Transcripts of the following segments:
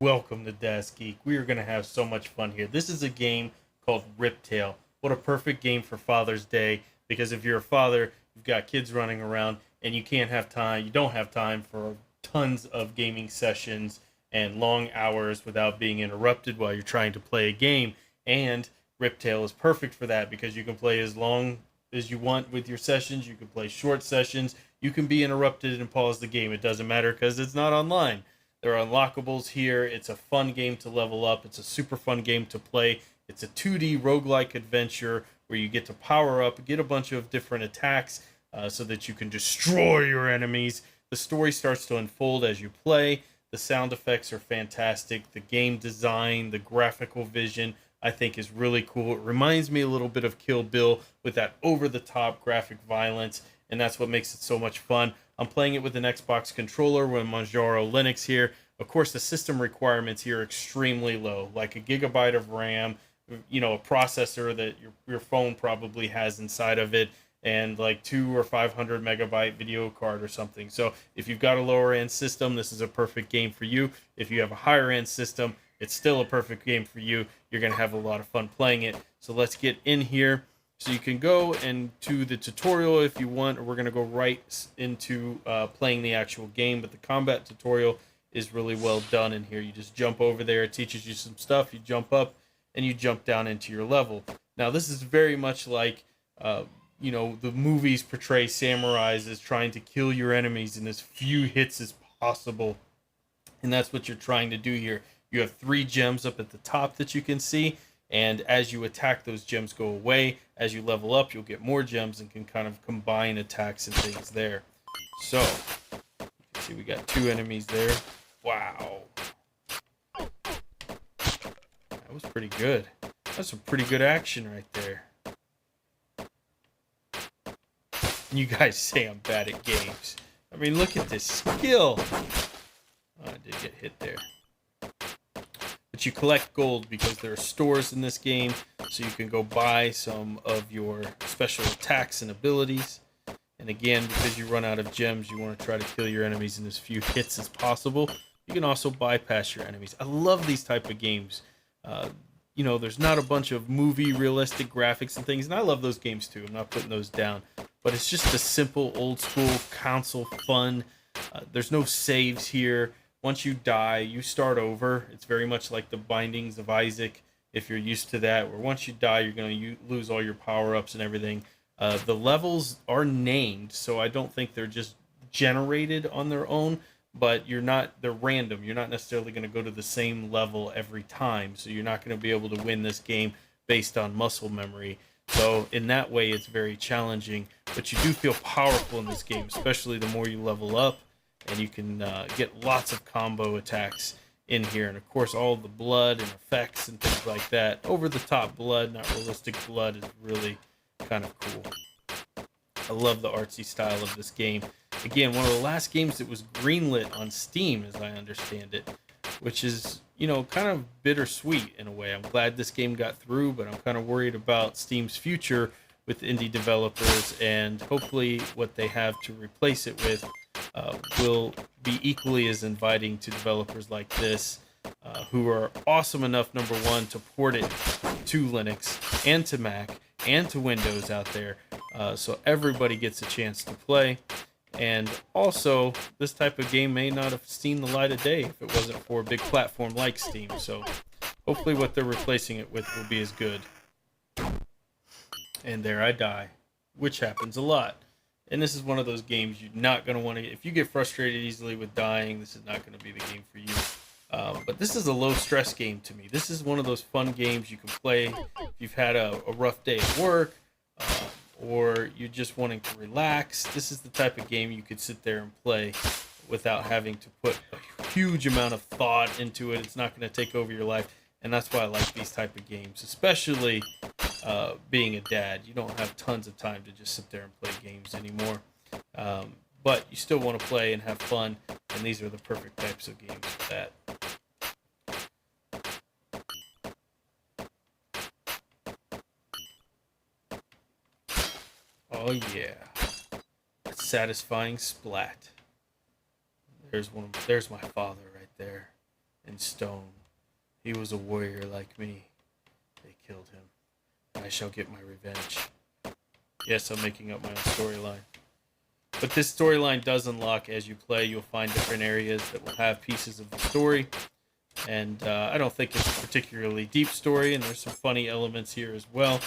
Welcome to Desk Geek. We are going to have so much fun here. This is a game called Riptale. What a perfect game for Father's Day, because if you're a father, you've got kids running around and you don't have time for tons of gaming sessions and long hours without being interrupted while you're trying to play a game. And Riptale is perfect for that because you can play as long as you want with your sessions. You can play short sessions. You can be interrupted and pause the game. It doesn't matter because it's not online. There are unlockables here. It's a fun game to level up. It's a super fun game to play. It's a 2D roguelike adventure where you get to power up, get a bunch of different attacks so that you can destroy your enemies. The story starts to unfold as you play. The sound effects are fantastic. The game design, the graphical vision, I think is really cool. It reminds me a little bit of Kill Bill with that over-the-top graphic violence, and that's what makes it so much fun. I'm playing it with an Xbox controller with Manjaro Linux here. Of course, the system requirements here are extremely low, like a gigabyte of RAM, a processor that your phone probably has inside of it, and like 200 or 500 megabyte video card or something. So if you've got a lower end system, this is a perfect game for you. If you have a higher end system, it's still a perfect game for you. You're going to have a lot of fun playing it. So let's get in here. So you can go and to the tutorial if you want, or we're going to go right into playing the actual game. But the combat tutorial is really well done in here. You just jump over there. It teaches you some stuff. You jump up and you jump down into your level. Now, this is very much like, the movies portray samurais as trying to kill your enemies in as few hits as possible. And that's what you're trying to do here. You have 3 gems up at the top that you can see. And as you attack, those gems go away. As you level up, you'll get more gems and can kind of combine attacks and things there. So, you can see we got 2 enemies there. Wow. That was pretty good. That's some pretty good action right there. And you guys say I'm bad at games. I mean, look at this skill. Oh, I did get hit there. But you collect gold because there are stores in this game, so you can go buy some of your special attacks and abilities. And again, because you run out of gems, you want to try to kill your enemies in as few hits as possible. You can also bypass your enemies. I love these type of games. There's not a bunch of movie realistic graphics and things, and I love those games too. I'm not putting those down. But it's just a simple, old school console fun. There's no saves here. Once you die, you start over. It's very much like the Bindings of Isaac, if you're used to that, where once you die, you're going to lose all your power-ups and everything. The levels are named, so I don't think they're just generated on their own, but they're random. You're not necessarily going to go to the same level every time, so you're not going to be able to win this game based on muscle memory. So in that way, it's very challenging, but you do feel powerful in this game, especially the more you level up. And you can get lots of combo attacks in here. And of course, all the blood and effects and things like that. Over-the-top blood, not realistic blood, is really kind of cool. I love the artsy style of this game. Again, one of the last games that was greenlit on Steam, as I understand it, which is, kind of bittersweet in a way. I'm glad this game got through, but I'm kind of worried about Steam's future with indie developers, and hopefully what they have to replace it with will be equally as inviting to developers like this, who are awesome enough, number one, to port it to Linux and to Mac and to Windows out there, so everybody gets a chance to play. And also, this type of game may not have seen the light of day if it wasn't for a big platform like Steam. So hopefully what they're replacing it with will be as good. And there I die, which happens a lot. And this is one of those games you're not going to want to... If you get frustrated easily with dying, this is not going to be the game for you. But this is a low-stress game to me. This is one of those fun games you can play if you've had a rough day at work, or you're just wanting to relax. This is the type of game you could sit there and play without having to put a huge amount of thought into it. It's not going to take over your life. And that's why I like these type of games, especially being a dad. You don't have tons of time to just sit there and play games anymore. But you still want to play and have fun, and these are the perfect types of games for that. Oh yeah, that's satisfying splat. There's my father right there. and stone. He was a warrior like me. They killed him. I shall get my revenge. Yes, I'm making up my own storyline. But this storyline does unlock as you play. You'll find different areas that will have pieces of the story. And I don't think it's a particularly deep story, and there's some funny elements here as well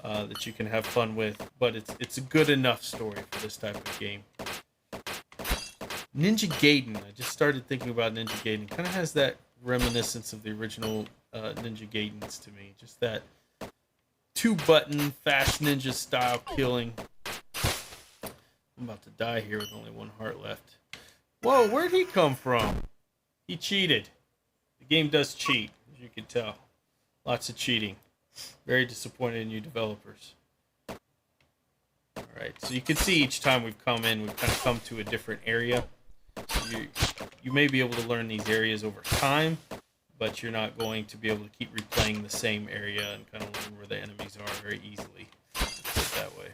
that you can have fun with. But it's a good enough story for this type of game. Ninja Gaiden. I just started thinking about Ninja Gaiden. Kind of has that reminiscence of the original Ninja Gaidens to me. Just that two-button, fast ninja style killing. I'm about to die here with only one heart left. Whoa, where'd he come from? He cheated. The game does cheat, as you can tell. Lots of cheating. Very disappointed in you developers. Alright, so you can see each time we've come in, we've kind of come to a different area. You may be able to learn these areas over time, but you're not going to be able to keep replaying the same area and kind of learn where the enemies are very easily. Let's put it that way.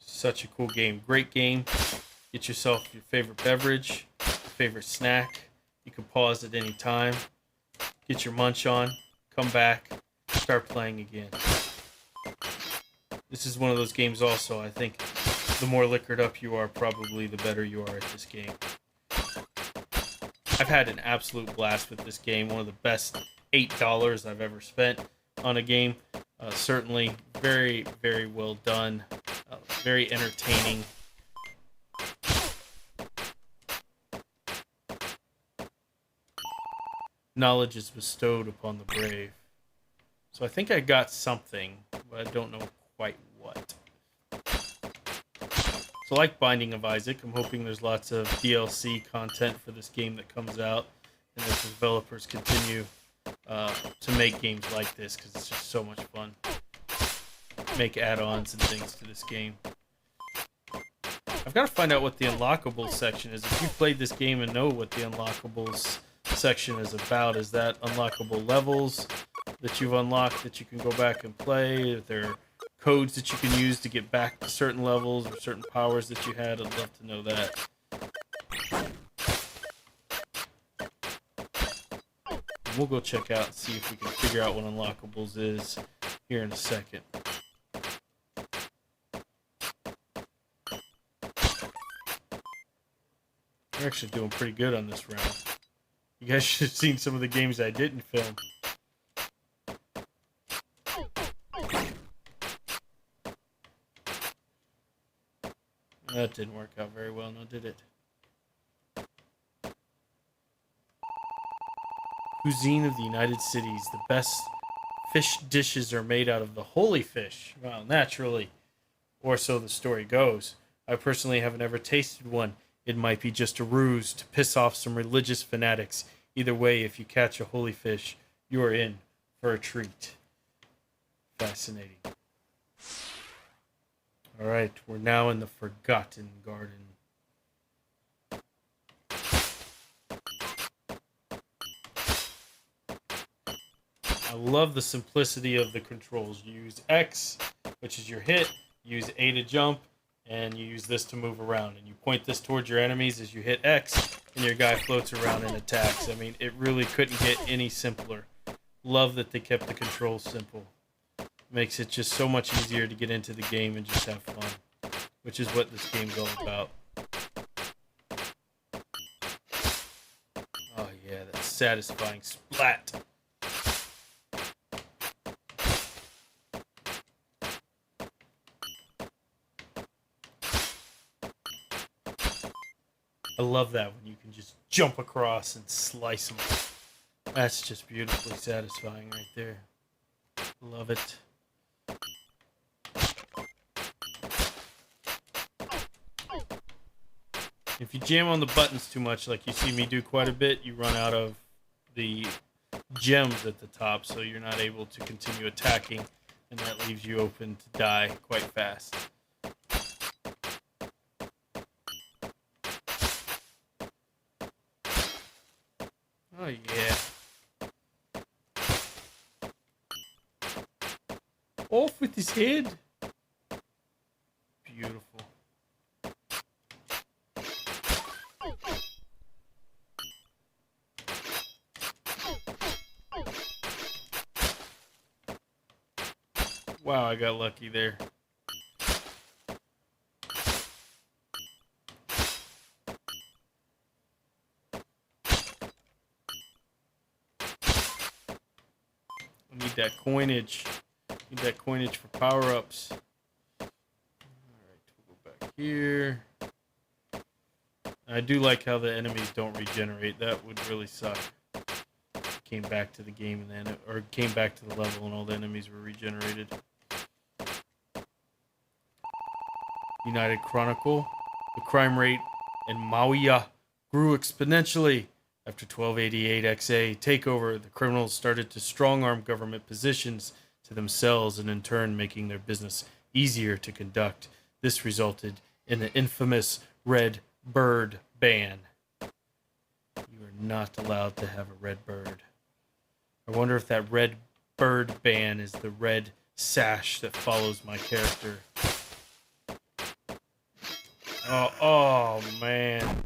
Such a cool game. Great game. Get yourself your favorite beverage, your favorite snack. You can pause at any time. Get your munch on. Come back. Start playing again. This is one of those games also, I think the more liquored up you are, probably the better you are at this game. I've had an absolute blast with this game. One of the best $8 I've ever spent on a game. Certainly very, very well done. Very entertaining. Knowledge is bestowed upon the brave. So I think I got something, but I don't know quite what. So like Binding of Isaac, I'm hoping there's lots of DLC content for this game that comes out, and that the developers continue to make games like this, because it's just so much fun. Make add-ons and things to this game. I've got to find out what the unlockables section is. If you've played this game and know what the unlockables section is about, is that unlockable levels that you've unlocked that you can go back and play? If there are codes that you can use to get back to certain levels or certain powers that you had, I'd love to know that. And we'll go check out and see if we can figure out what unlockables is here in a second. We're actually doing pretty good on this round. You guys should have seen some of the games I didn't film. That didn't work out very well, now did it? Cuisine of the United Cities. The best fish dishes are made out of the holy fish. Well, naturally. Or so the story goes. I personally haven't ever tasted one. It might be just a ruse to piss off some religious fanatics. Either way, if you catch a holy fish, you are in for a treat. Fascinating. Alright, we're now in the Forgotten Garden. I love the simplicity of the controls. You use X, which is your hit, you use A to jump, and you use this to move around. And you point this towards your enemies as you hit X, and your guy floats around and attacks. I mean, it really couldn't get any simpler. Love that they kept the controls simple. Makes it just so much easier to get into the game and just have fun, which is what this game's all about. Oh yeah, that satisfying splat. I love that when you can just jump across and slice them. That's just beautifully satisfying right there. Love it. If you jam on the buttons too much, like you see me do quite a bit, you run out of the gems at the top, so you're not able to continue attacking, and that leaves you open to die quite fast. Oh yeah. Off with his head. Wow, I got lucky there. I need that coinage. Need that coinage for power-ups. Alright, we'll go back here. I do like how the enemies don't regenerate. That would really suck. Came back to the game and then, or came back to the level and all the enemies were regenerated. United Chronicle. The crime rate in Maui grew exponentially. After 1288 XA takeover, the criminals started to strong-arm government positions to themselves and in turn making their business easier to conduct. This resulted in the infamous Red Bird ban. You are not allowed to have a red bird. I wonder if that Red Bird ban is the red sash that follows my character. Oh man.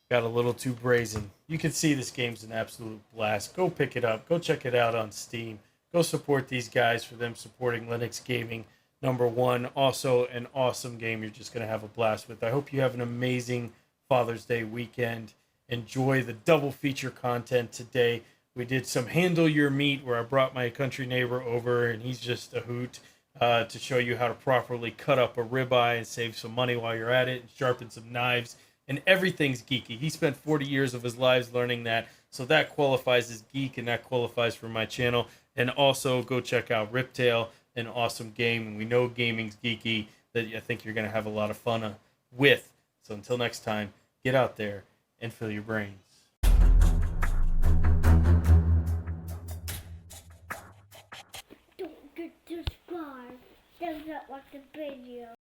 Got a little too brazen. You can see this game's an absolute blast. Go pick it up. Go check it out on Steam. Go support these guys for them supporting Linux gaming. #1. Also an awesome game you're just going to have a blast with. I hope you have an amazing Father's Day weekend. Enjoy the double feature content today. We did some Handle Your Meat where I brought my country neighbor over and he's just a hoot to show you how to properly cut up a ribeye and save some money while you're at it and sharpen some knives. And everything's geeky. He spent 40 years of his lives learning that. So that qualifies as geek and that qualifies for my channel. And also go check out Riptale, an awesome game. And we know gaming's geeky that I think you're going to have a lot of fun with. So until next time, get out there and fill your brains. Don't get subscribed. Does not like the video.